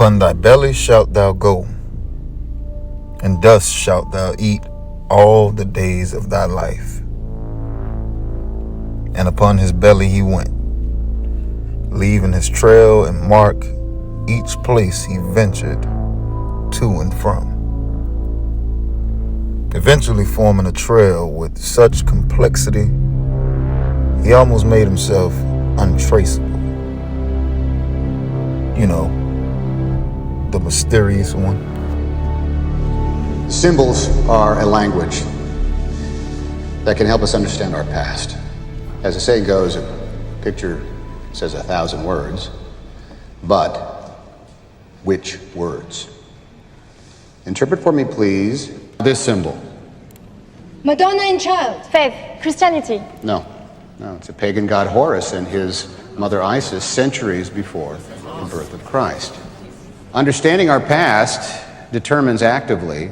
Upon thy belly shalt thou go, and dust shalt thou eat all the days of thy life. And upon his belly he went, leaving his trail and mark each place he ventured to and from, eventually forming a trail with such complexity he almost made himself untraceable. You know, the mysterious one. Symbols are a language that can help us understand our past. As the saying goes, a picture says 1,000 words, but which words? Interpret for me, please, this symbol. Madonna and Child. Faith, Christianity. No, it's a pagan god Horus and his mother Isis centuries before the birth of Christ. Understanding our past determines actively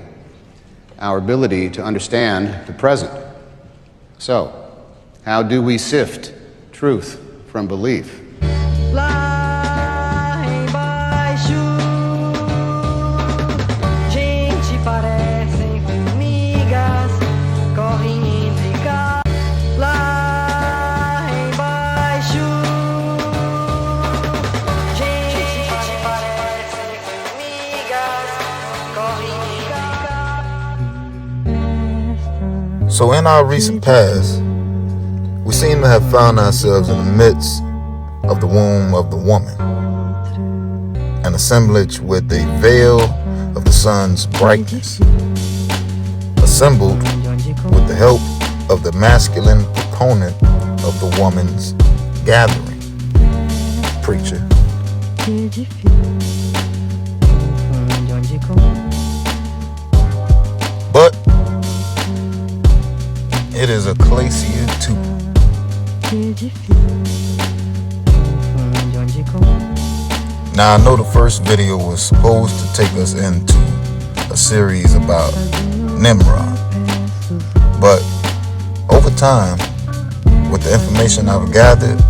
our ability to understand the present. So, how do we sift truth from belief? Lá embaixo, gente parecem formigas, correm entre cá. Lá embaixo, gente parecem formigas, correm entre cá. So in our recent past, we seem to have found ourselves in the midst of the womb of the woman, an assemblage with a veil of the sun's brightness, assembled with the help of the masculine proponent of the woman's gathering, preacher. But it is Ekklesiastes 2. Now, I know the first video was supposed to take us into a series about Nimrod, but over time, with the information I've gathered,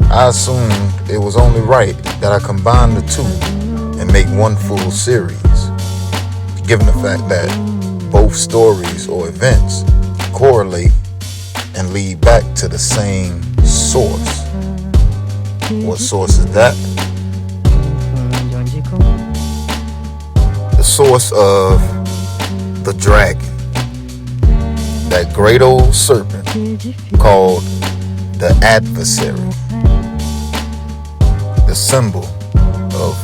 I assumed it was only right that I combine the two and make one full series, given the fact that both stories or events correlate and lead back to the same source. What source is that? The source of the dragon, that great old serpent called the adversary, the symbol of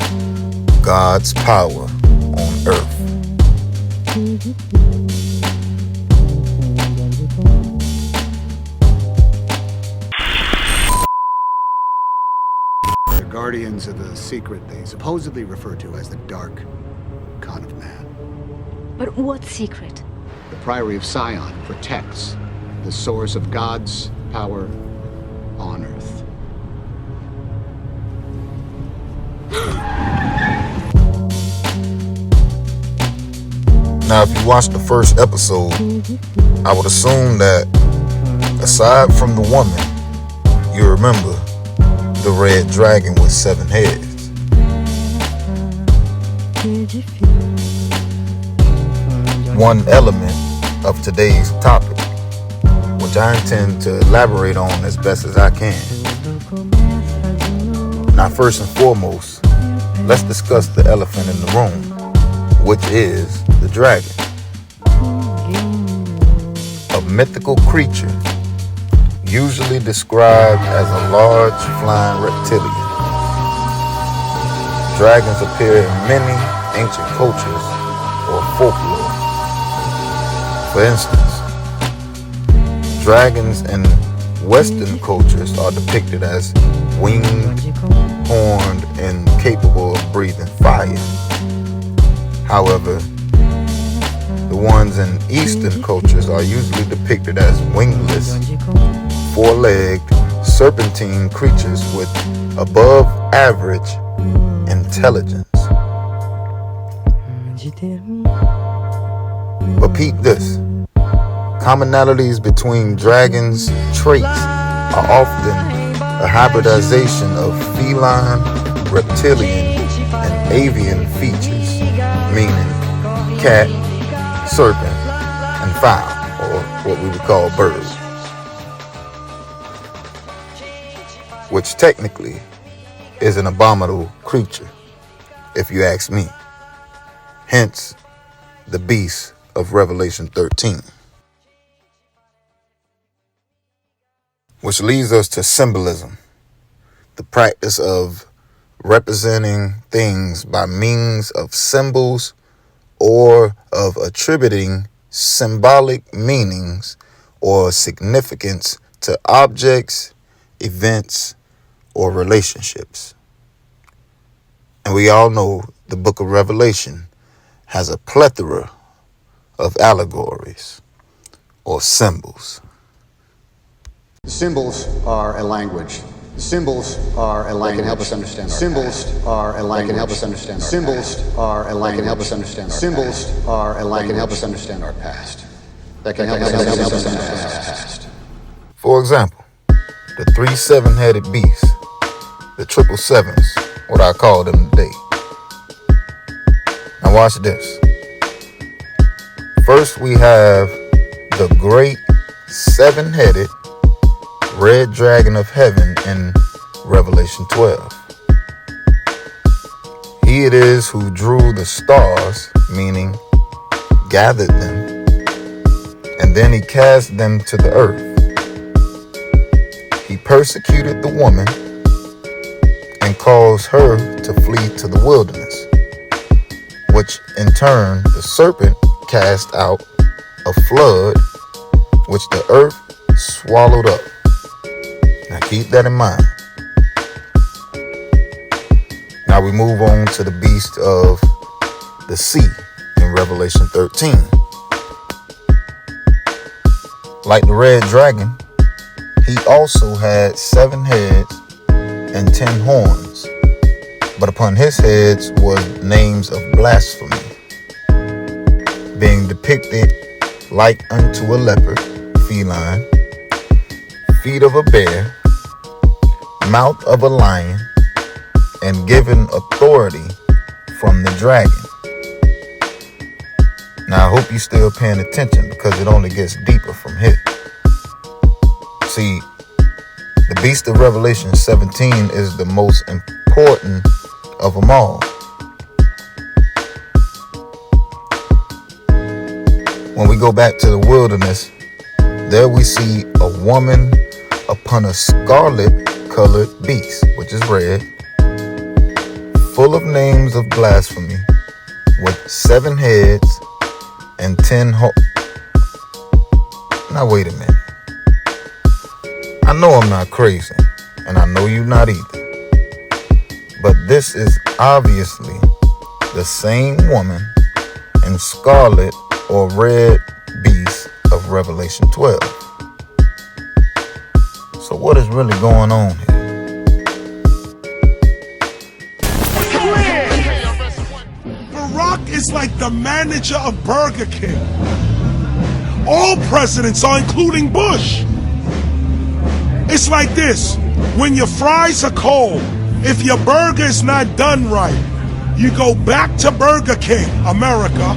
God's power on earth. Guardians of the secret they supposedly refer to as the dark con of man. But what secret? The Priory of Sion protects the source of God's power on earth. Now, if you watched the first episode, I would assume that aside from the woman, you remember the red dragon with 7 heads. One element of today's topic, which I intend to elaborate on as best as I can. Now, first and foremost, let's discuss the elephant in the room, which is the dragon. A mythical creature usually described as a large flying reptilian. Dragons appear in many ancient cultures or folklore. For instance, dragons in Western cultures are depicted as winged, horned, and capable of breathing fire. However, the ones in Eastern cultures are usually depicted as wingless, four-legged, serpentine creatures with above average intelligence. But peep this. Commonalities between dragons' traits are often a hybridization of feline, reptilian, and avian features, meaning cat, serpent, and fowl, or what we would call bird, which technically is an abominable creature, if you ask me. Hence, the beast of Revelation 13. Which leads us to symbolism, the practice of representing things by means of symbols or of attributing symbolic meanings or significance to objects, events, or relationships. And we all know the book of Revelation has a plethora of allegories or symbols. Symbols are a language. Symbols are a language. They can help us understand. Symbols are a language. They can help us understand. Symbols are a language. They can help us understand. Symbols are a language. They can help us understand our past. That can help us understand our past. For example, the 3 7-headed beasts, the 777s, what I call them today. Now watch this. First we have the great 7-headed red dragon of heaven in Revelation 12. He it is who drew the stars, meaning gathered them, and then he cast them to the earth. He persecuted the woman and caused her to flee to the wilderness, which in turn the serpent cast out a flood, which the earth swallowed up. Now keep that in mind. Now we move on to the beast of the sea in Revelation 13. Like the red dragon, he also had 7 heads and 10 horns, but upon his heads was names of blasphemy, being depicted like unto a leopard, feline, feet of a bear, mouth of a lion, and given authority from the dragon. Now I hope you're still paying attention, because it only gets deeper from here. See, the beast of Revelation 17 is the most important of them all. When we go back to the wilderness, there we see a woman upon a scarlet colored beast, which is red, full of names of blasphemy, with 7 heads and 10 Now wait a minute. I know I'm not crazy, and I know you're not either, but this is obviously the same woman in scarlet or red beast of Revelation 12. So what is really going on here? Barack is like the manager of Burger King. All presidents are, including Bush. It's like this: when your fries are cold, if your burger is not done right, you go back to Burger King, America,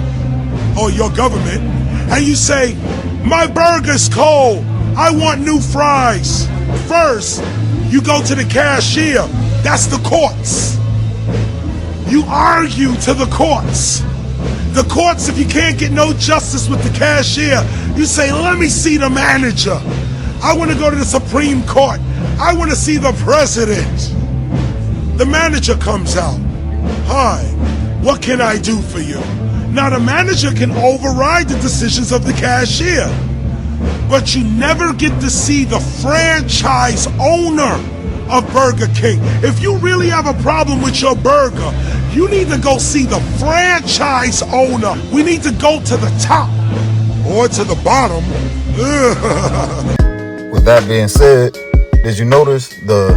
or your government, and you say, my burger's cold, I want new fries. First, you go to the cashier, that's the courts. You argue to the courts. The courts, if you can't get no justice with the cashier, you say, let me see the manager. I want to go to the Supreme Court. I want to see the president. The manager comes out. Hi, what can I do for you? Now the manager can override the decisions of the cashier, but you never get to see the franchise owner of Burger King. If you really have a problem with your burger, you need to go see the franchise owner. We need to go to the top or to the bottom. With that being said, did you notice the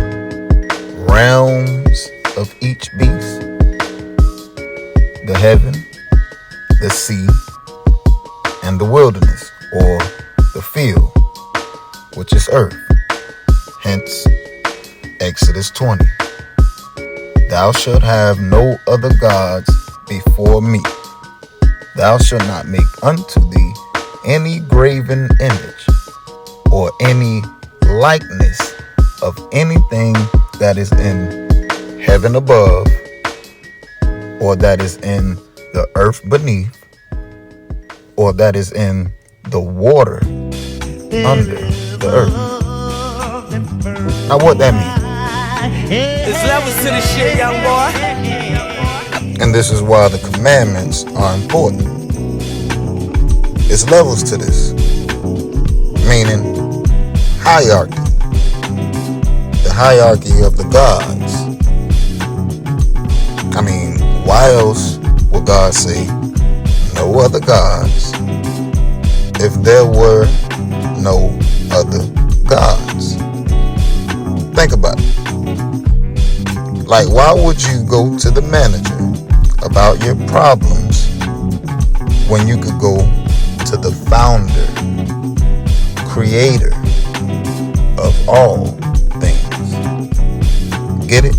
realms of each beast? The heaven, the sea, and the wilderness, or the field, which is earth. Hence, Exodus 20. Thou shalt have no other gods before me. Thou shalt not make unto thee any graven image, or any likeness of anything that is in heaven above, or that is in the earth beneath, or that is in the water under the earth. Now what that means? There's levels to this shit, young boy. And this is why the commandments are important. It's levels to this, meaning hierarchy. The hierarchy of the gods. I mean, why else would God say no other gods if there were no other gods? Think about it. Like, why would you go to the manager about your problems when you could go to the founder, creator of all things? Get it?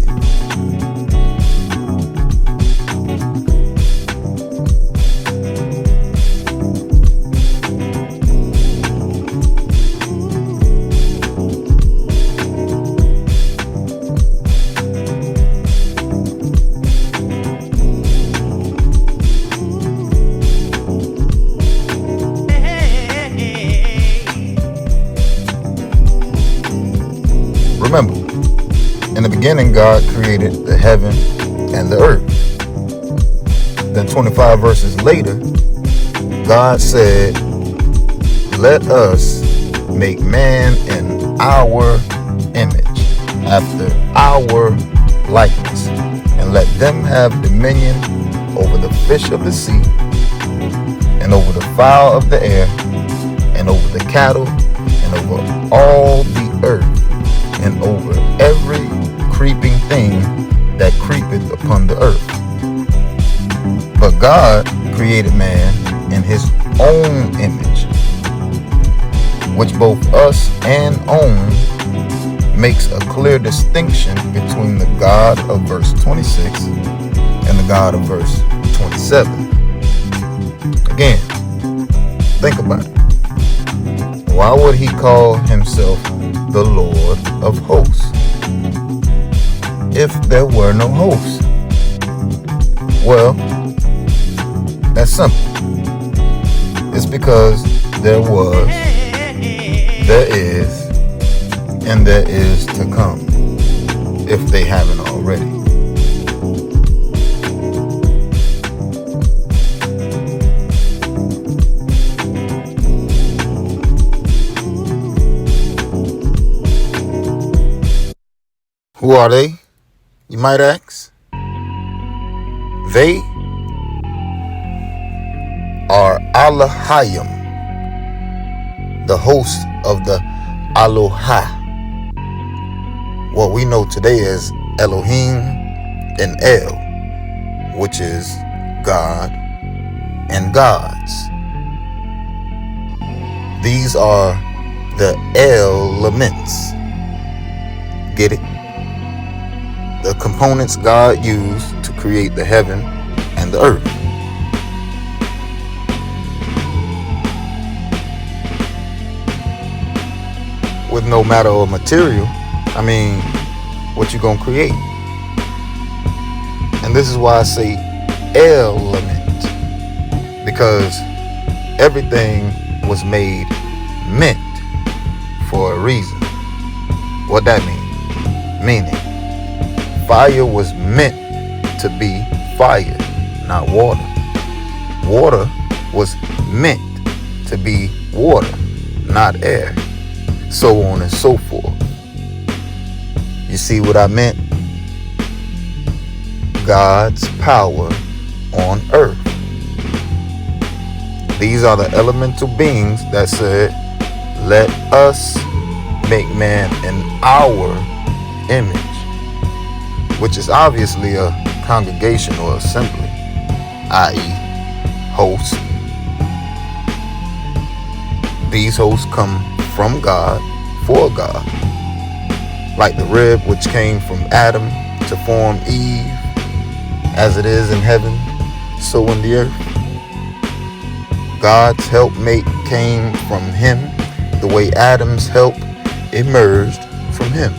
Remember, in the beginning, God created the heaven and the earth. Then 25 verses later, God said, let us make man in our image, after our likeness, and let them have dominion over the fish of the sea, and over the fowl of the air, and over the cattle, and over all the earth, and over every creeping thing that creepeth upon the earth. But God created man in his own image, which both us and own makes a clear distinction between the God of verse 26 and the God of verse 27. Again, think about it. Why would he call himself the Lord of hosts if there were no hosts? Well, that's simple. It's because there was, there is, and there is to come, if they haven't already. Who are they, you might ask? They are Elohim, the host of the Aloha, what we know today as Elohim and El, which is God and gods. These are the elements. Get it? The components God used to create the heaven and the earth. With no matter or material, I mean, what you gonna create? And this is why I say element, because everything was made meant for a reason. What that mean? Meaning, fire was meant to be fire, not water. Water was meant to be water, not air. So on and so forth. You see what I meant? God's power on earth. These are the elemental beings that said, let us make man in our image, which is obviously a congregation or assembly, i.e. hosts. These hosts come from God, for God, like the rib which came from Adam to form Eve, as it is in heaven, so in the earth. God's helpmate came from him, the way Adam's help emerged from him.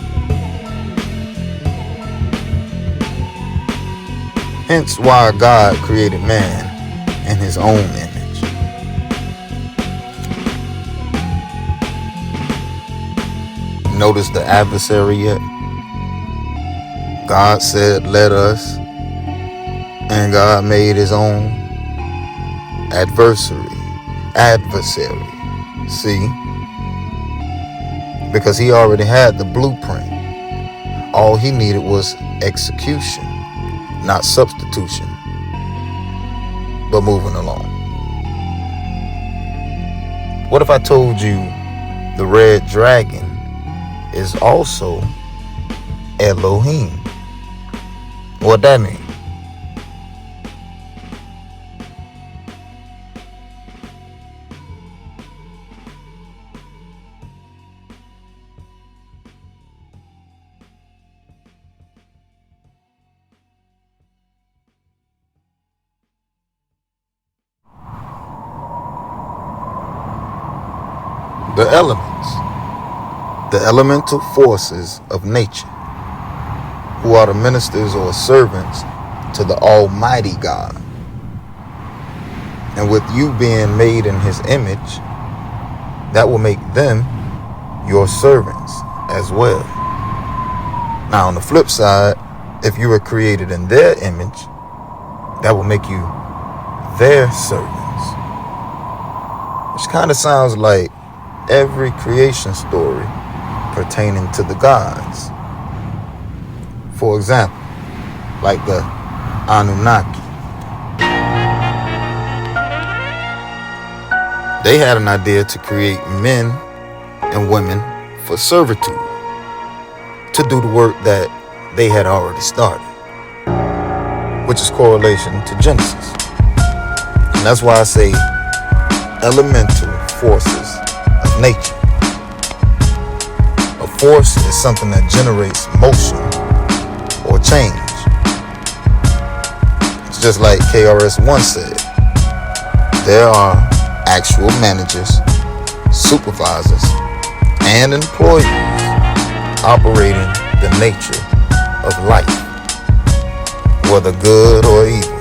Hence why God created man in his own image. Notice the adversary yet? God said, let us, and God made his own adversary. See? Because he already had the blueprint. All he needed was execution, not substitution. But moving along. What if I told you the red dragon is also Elohim? What that mean? The elements, the elemental forces of nature, who are the ministers or servants to the Almighty God. And with you being made in his image, that will make them your servants as well. Now on the flip side, if you were created in their image, that will make you their servants. Which kind of sounds like every creation story pertaining to the gods. For example, like the Anunnaki. They had an idea to create men and women for servitude, to do the work that they had already started, which is correlation to Genesis. And that's why I say elemental forces of nature. A force is something that generates motion or change. It's just like KRS-One said, there are actual managers, supervisors, and employees operating the nature of life, whether good or evil,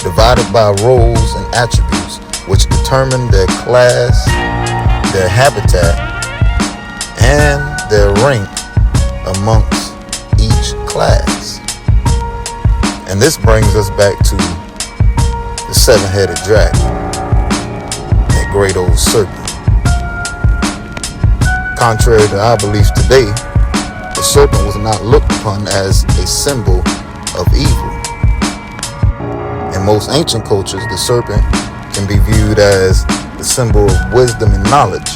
divided by roles and attributes which determine their class, their habitat, and their rank amongst each class. And this brings us back to the seven-headed dragon, that great old serpent. Contrary to our beliefs today, the serpent was not looked upon as a symbol of evil. In most ancient cultures, the serpent can be viewed as the symbol of wisdom and knowledge,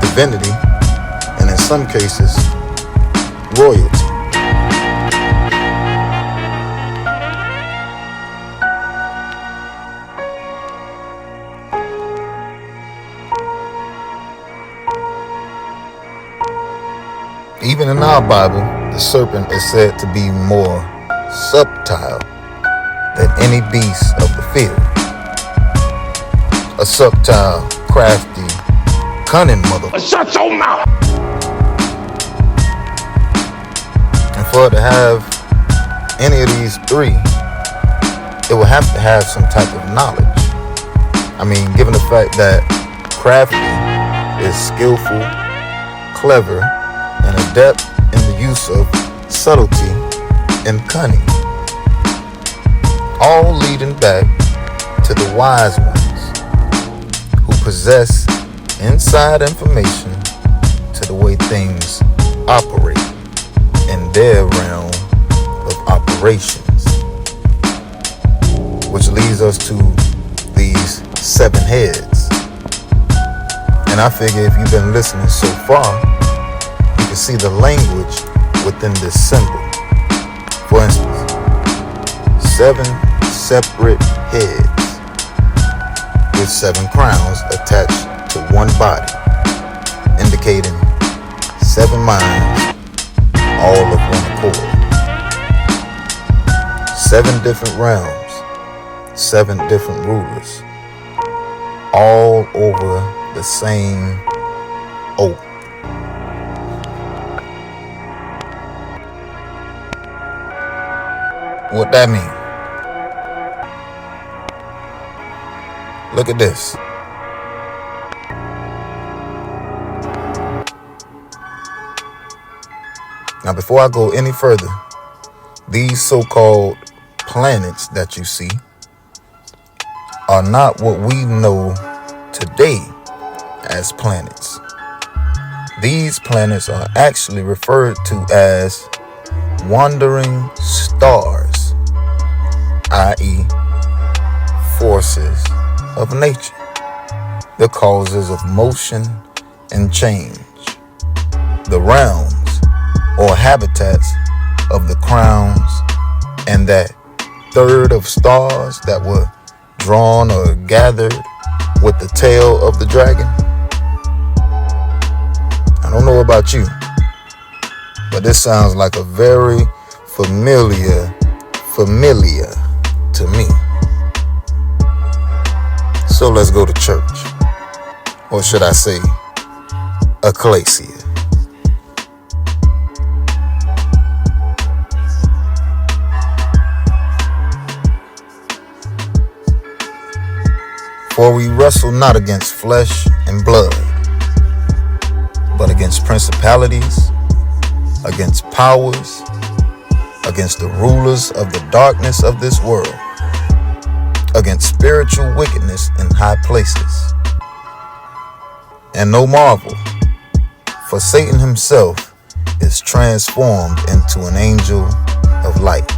divinity, and in some cases, royalty. Even in our Bible, the serpent is said to be more subtle than any beast of the field. A subtle, crafty, cunning mother. Shut your mouth! And for it to have any of these three, it will have to have some type of knowledge. I mean, given the fact that crafty is skillful, clever, and adept in the use of subtlety and cunning, all leading back to the wise ones who possess inside information to the way things operate in their realm of operations, which leads us to these seven heads. And I figure if you've been listening so far, you can see the language within this symbol. For instance, 7 separate heads with 7 crowns attached to one body, indicating 7 minds, all of one accord. 7 different realms, 7 different rulers, all over the same oak. What that mean? Look at this. Now, before I go any further, these so-called planets that you see are not what we know today as planets. These planets are actually referred to as wandering stars, i.e., forces of nature, the causes of motion and change, the realms or habitats of the crowns, and that third of stars that were drawn or gathered with the tail of the dragon. I don't know about you, but this sounds like a very familiar to me. So let's go to church, or should I say, Ekklesiastes. For we wrestle not against flesh and blood, but against principalities, against powers, against the rulers of the darkness of this world, against spiritual wickedness in high places. And no marvel, for Satan himself is transformed into an angel of light.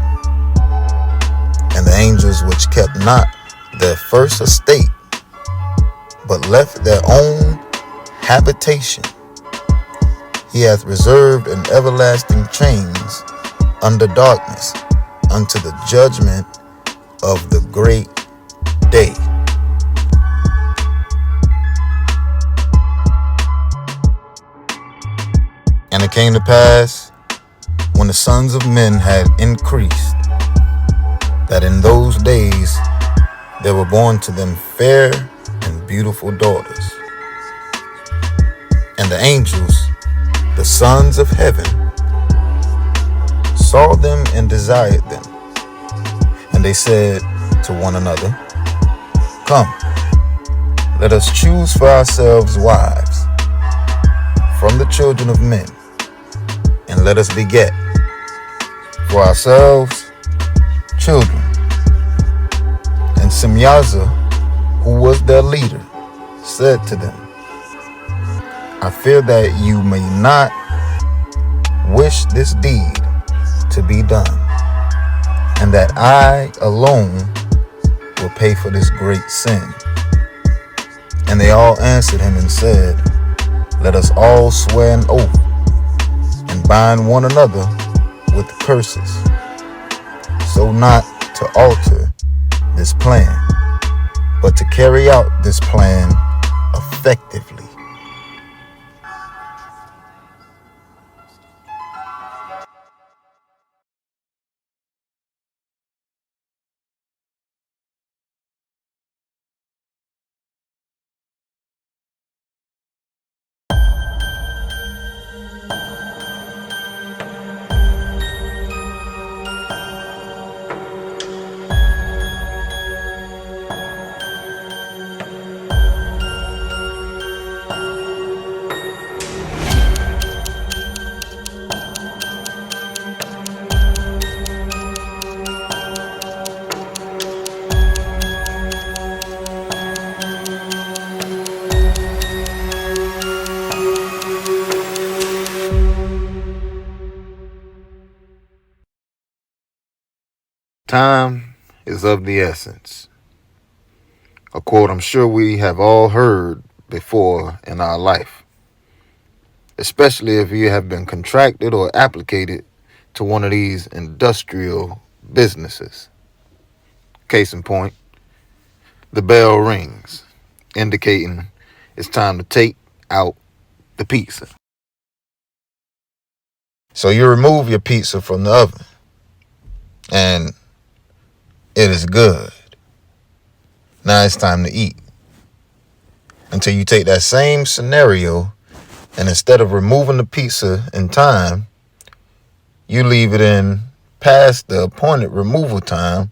And the angels which kept not their first estate, but left their own habitation, he hath reserved in everlasting chains under darkness unto the judgment of the great day. And it came to pass, when the sons of men had increased, that in those days there were born to them fair and beautiful daughters. And the angels, the sons of heaven, saw them and desired them. And they said to one another, Come, let us choose for ourselves wives from the children of men, and let us beget for ourselves children. And Simyaza, who was their leader, said to them, I fear that you may not wish this deed to be done, and that I alone will pay for this great sin. And they all answered him and said, Let us all swear an oath and bind one another with curses, so not to alter this plan, but to carry out this plan effectively. Time is of the essence. A quote I'm sure we have all heard before in our life, especially if you have been contracted or applicated to one of these industrial businesses. Case in point, the bell rings, indicating it's time to take out the pizza. So you remove your pizza from the oven, and It is good. Now it's time to eat. Until you take that same scenario, and instead of removing the pizza in time, you leave it in past the appointed removal time.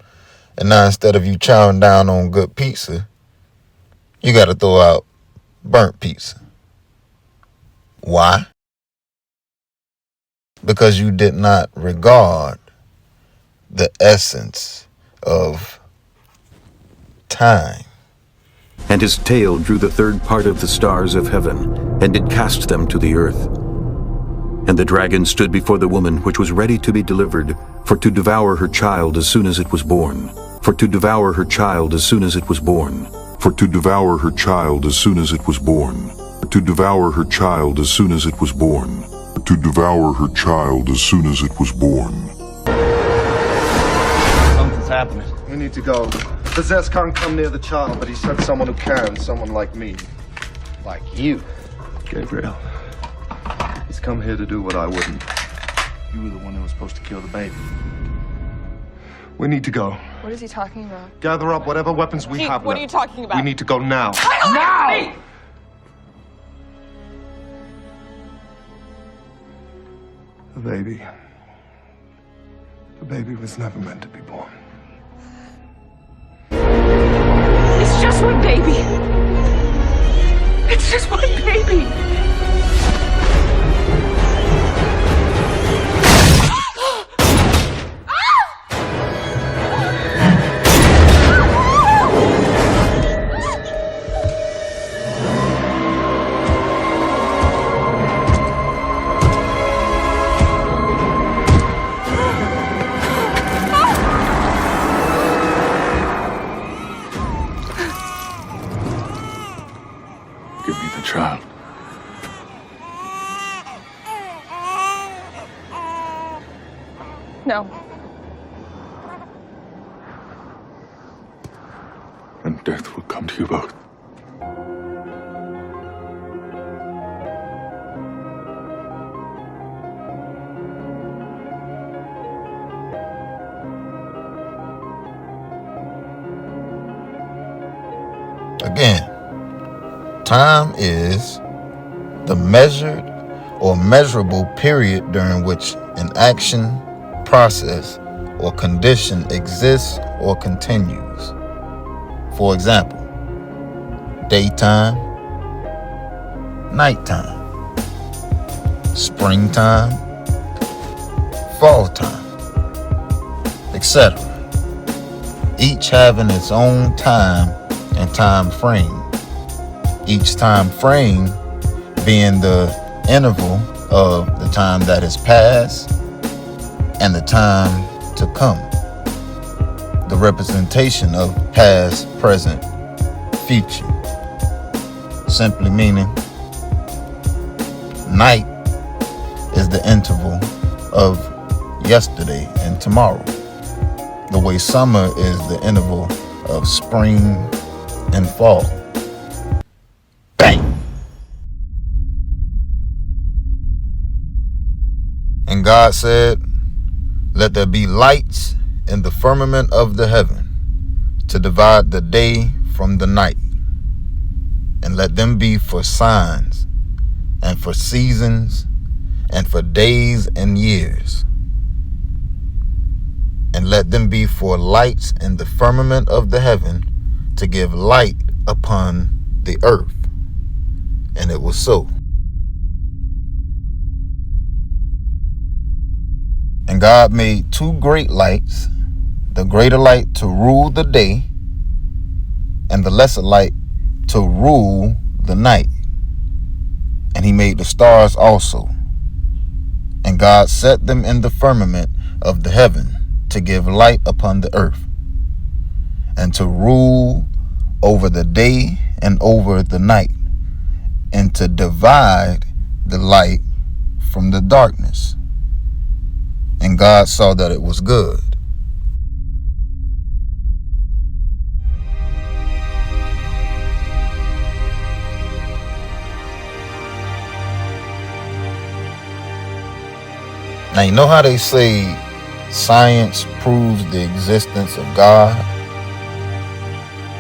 And now instead of you chowing down on good pizza, you got to throw out burnt pizza. Why? Because you did not regard the essence of time. And his tail drew the third part of the stars of heaven, and did cast them to the earth. And the dragon stood before the woman which was ready to be delivered, for to devour her child as soon as it was born. For to devour her child as soon as it was born. For to devour her child as soon as it was born. To devour her child as soon as it was born. To devour her child as soon as it was born. Something's happening. We need to go. Possessed can't come near the child, but he said someone who can, someone like me. Like you. Gabriel. He's come here to do what I wouldn't. You were the one who was supposed to kill the baby. We need to go. What is he talking about? Gather up whatever weapons we have What left. are you talking about? We need to go now. Now! The baby. The baby was never meant to be born. It's just one baby. It's just one baby. Give me the child. No. And death will come to you both. Again, time is the measured or measurable period during which an action, process, or condition exists or continues. For example, daytime, nighttime, springtime, fall time, etc. Each having its own time and time frame. Each time frame being the interval of the time that has passed and the time to come. The representation of past, present, future. Simply meaning night is the interval of yesterday and tomorrow. The way summer is the interval of spring and fall. Bang! And God said, "Let there be lights in the firmament of the heaven to divide the day from the night, and let them be for signs and for seasons and for days and years. And let them be for lights in the firmament of the heaven to give light upon the earth." And it was so. And God made two great lights, the greater light to rule the day, and the lesser light to rule the night. And he made the stars also. And God set them in the firmament of the heaven to give light upon the earth, and to rule over the day and over the night, and to divide the light from the darkness. And God saw that it was good. Now, you know how they say science proves the existence of God,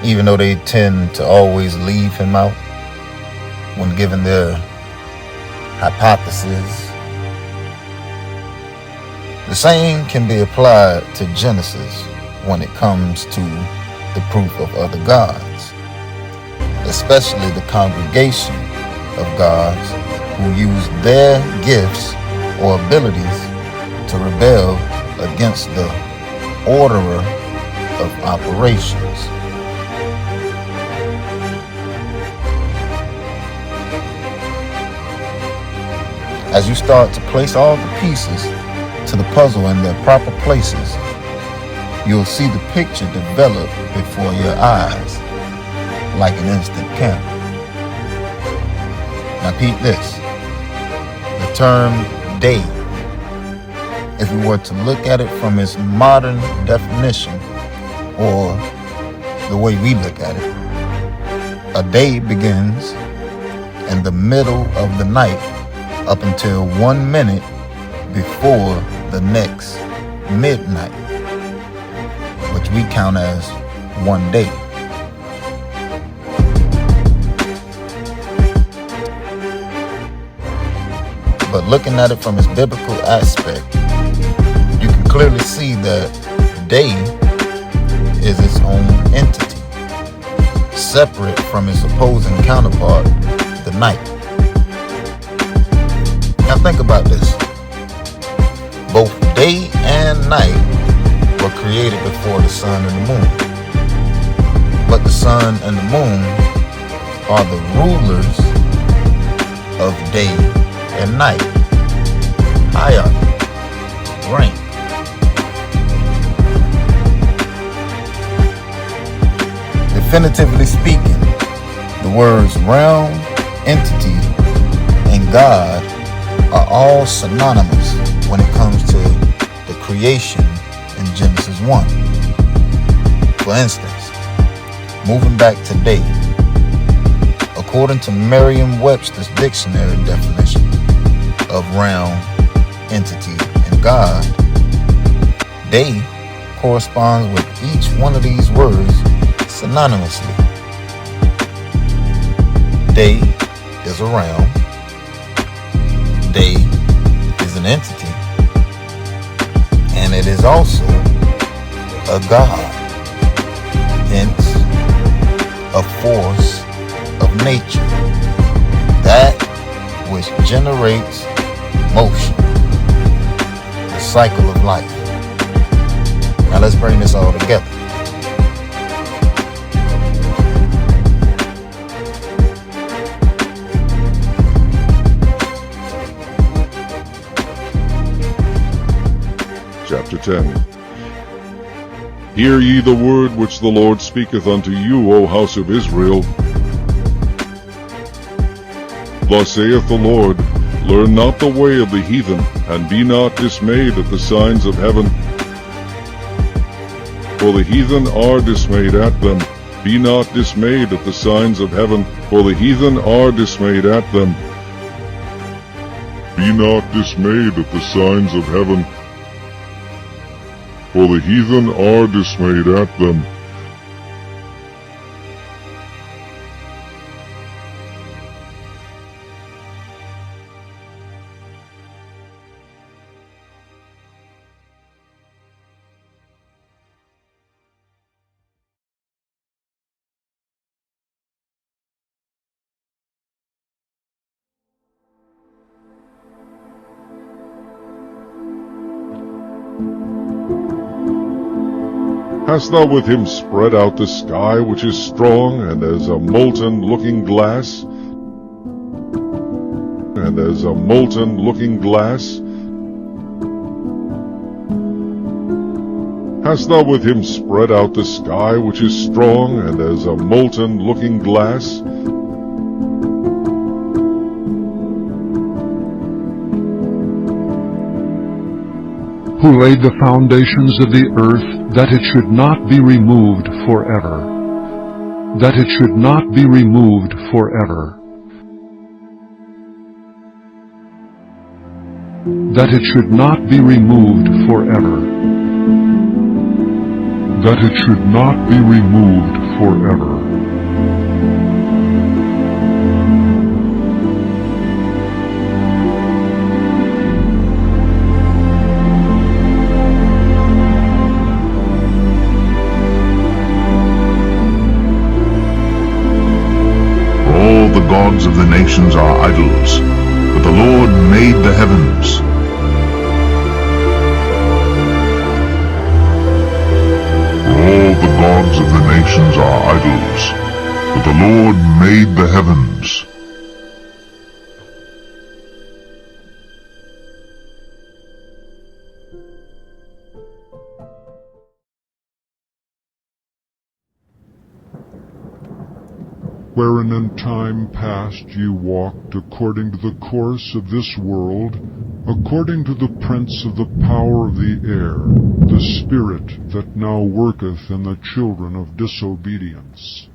even though they tend to always leave him out when given their hypotheses. The same can be applied to Genesis when it comes to the proof of other gods, especially the congregation of gods who use their gifts or abilities to rebel against the orderer of operations. As you start to place all the pieces to the puzzle in their proper places, you'll see the picture develop before your eyes like an instant camera. Now peep this. The term day, if we were to look at it from its modern definition, or the way we look at it, a day begins in the middle of the night up until 1 minute before the next midnight, which we count as one day. But looking at it from its biblical aspect, you can clearly see that day is its own entity, separate from its opposing counterpart, the night. Now think about this. Both day and night were created before the sun and the moon. But the sun and the moon are the rulers of day and night. Hierarchy, rank. Definitively speaking, the words realm, entity, and God are all synonymous when it comes to the creation in Genesis 1. For instance, moving back to day, according to Merriam-Webster's dictionary definition of realm, entity, and God, day corresponds with each one of these words synonymously. Day is a realm. Day is an entity. And it is also a God. Hence, a force of nature. That which generates motion. The cycle of life. Now let's bring this all together. Chapter 10. Hear ye the word which the Lord speaketh unto you, O house of Israel. Thus saith the Lord, learn not the way of the heathen, and be not dismayed at the signs of heaven. For the heathen are dismayed at them. Be not dismayed at the signs of heaven, for the heathen are dismayed at them. Be not dismayed at the signs of heaven, for the heathen are dismayed at them. Hast thou with him spread out the sky, which is strong, and as a molten looking glass? And as a molten looking glass? Hast thou with him spread out the sky, which is strong, and as a molten looking glass? Who laid the foundations of the earth, that it should not be removed forever. That it should not be removed forever. That it should not be removed forever. that it should not be removed forever. All the gods of the nations are idols, but the Lord made the heavens. All the gods of the nations are idols, but the Lord made the heavens. Wherein in time past ye walked according to the course of this world, according to the prince of the power of the air, the spirit that now worketh in the children of disobedience.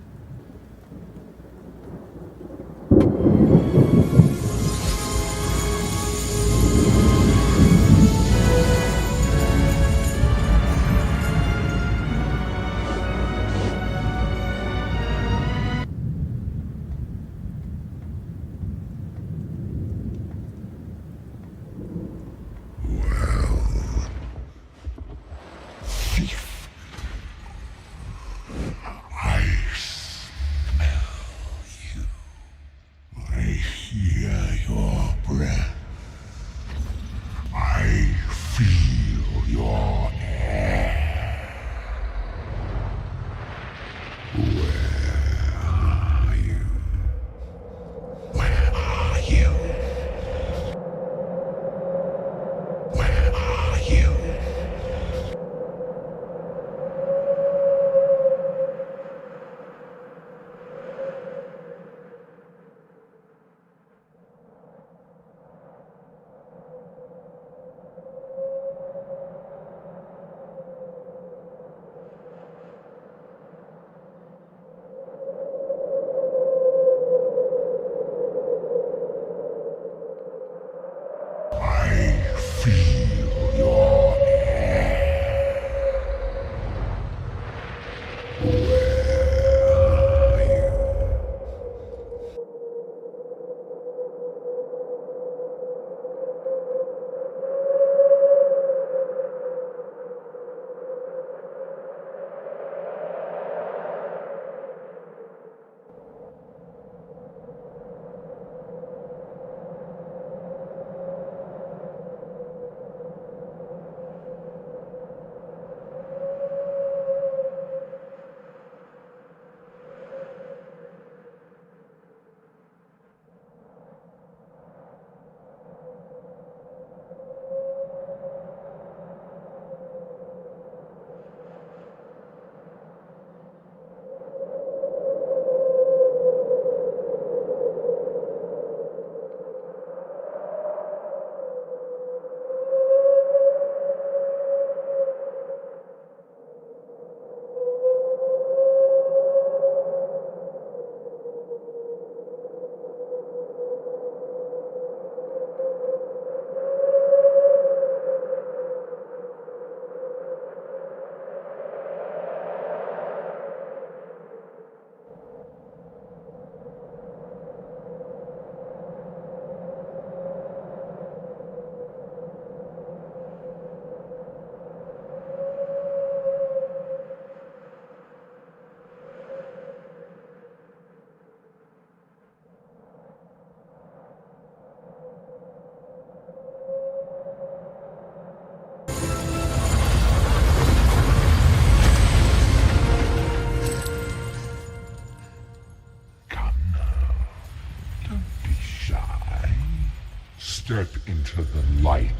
Step into the light.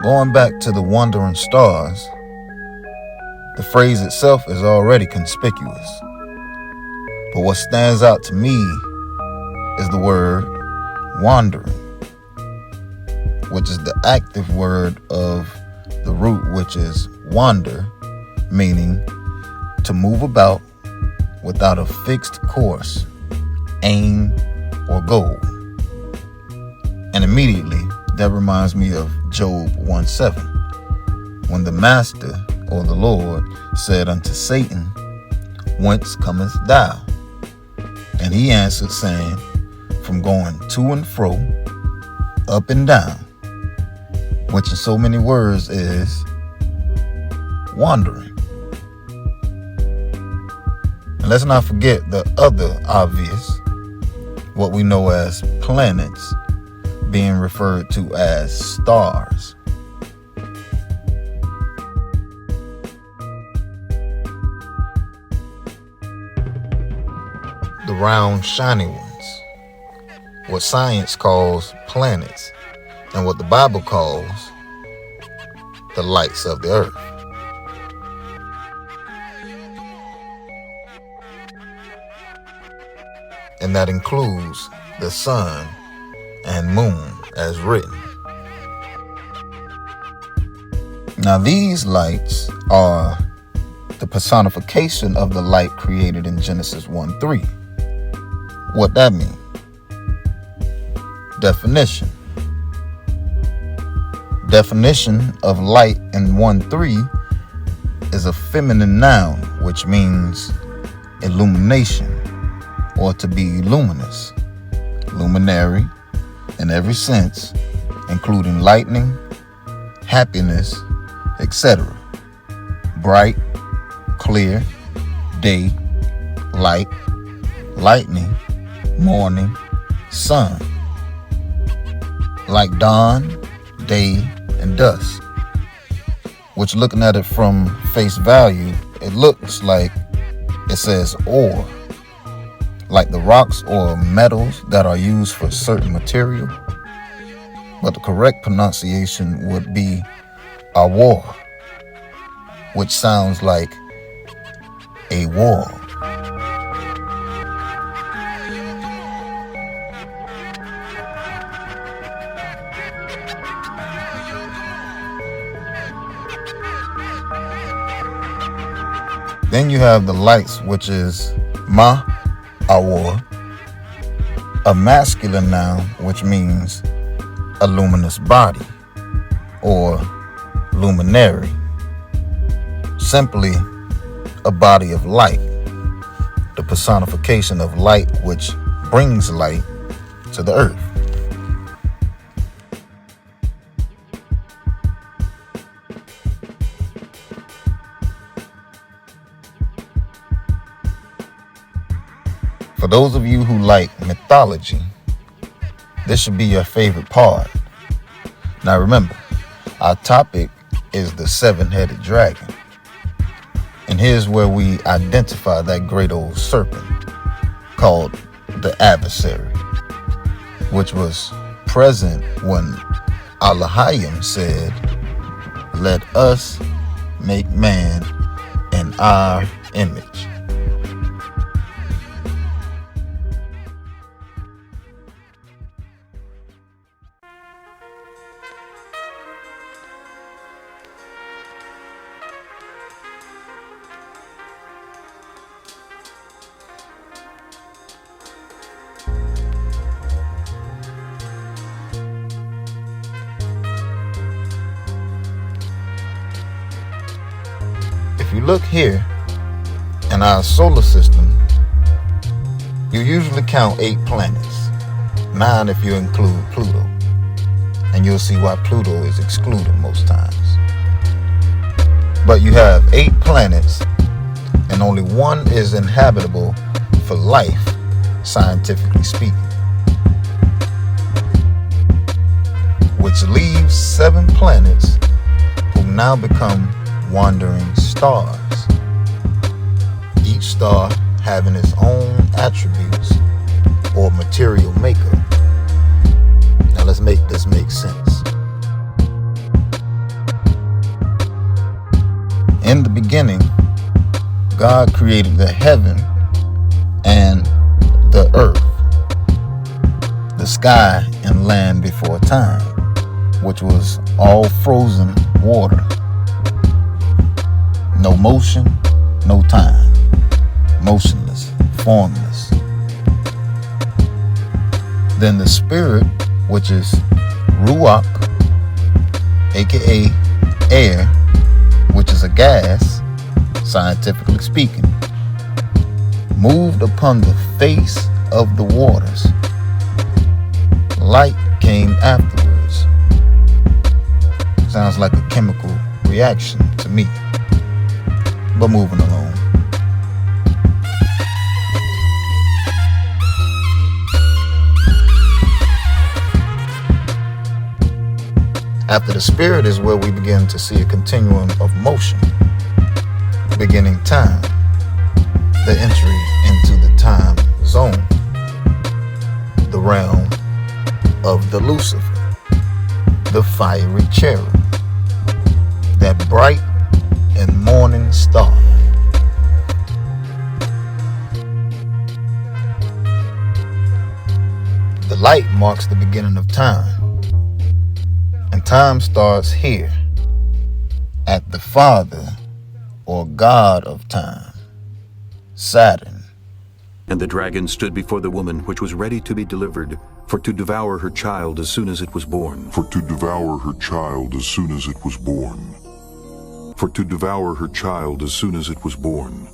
Going back to the wandering stars, the phrase itself is already conspicuous. But what stands out to me is the word wandering, which is the active word of the root, which is wander, meaning to move about without a fixed course, aim, or goal. And immediately, that reminds me of Job 1:7, when the Master, or the Lord, said unto Satan, Whence comest thou? And he answered, saying, From going to and fro, up and down, which in so many words is wandering. And let's not forget the other obvious, what we know as planets, being referred to as stars. The round, shiny ones, what science calls planets, and what the Bible calls the lights of the earth. And that includes the sun and moon as written. Now these lights are the personification of the light created in Genesis 1:3. What that mean? Definition. Definition of light in 1:3 is a feminine noun, which means illumination, or to be luminous, luminary in every sense, including lightning, happiness, etc. Bright, clear, day, light, lightning, morning, sun. Like dawn, day, and dusk. Which, looking at it from face value, it looks like it says ore. Like the rocks or metals that are used for certain material. But the correct pronunciation would be awar, which sounds like a wall. Then you have the lights, which is awar, a masculine noun, which means a luminous body or luminary, simply a body of light, the personification of light which brings light to the earth. For those of you who like mythology, this should be your favorite part. Now remember, our topic is the seven-headed dragon. And here's where we identify that great old serpent called the adversary, which was present when Elohim said, Let us make man in our image. If you look here in our solar system, you usually count 8 planets, 9 if you include Pluto, and you'll see why Pluto is excluded most times. But you have 8 planets, and only 1 is inhabitable for life, scientifically speaking, which leaves 7 planets who now become wandering stars, each star having its own attributes or material makeup. Now let's make this make sense. In the beginning, God created the heaven and the earth, the sky and land before time, which was all frozen water. No motion, no time. Motionless, formless. Then the spirit, which is ruach, aka air, which is a gas, scientifically speaking, moved upon the face of the waters. Light came afterwards. Sounds like a chemical reaction to me. But moving along. After the spirit is where we begin to see a continuum of motion, beginning time, the entry into the time zone, the realm of the Lucifer, the fiery cherub, that bright and morning star. The light marks the beginning of time. And time starts here, at the Father, or God of time, Saturn. And the dragon stood before the woman which was ready to be delivered, for to devour her child as soon as it was born. For to devour her child as soon as it was born. For to devour her child as soon as it was born.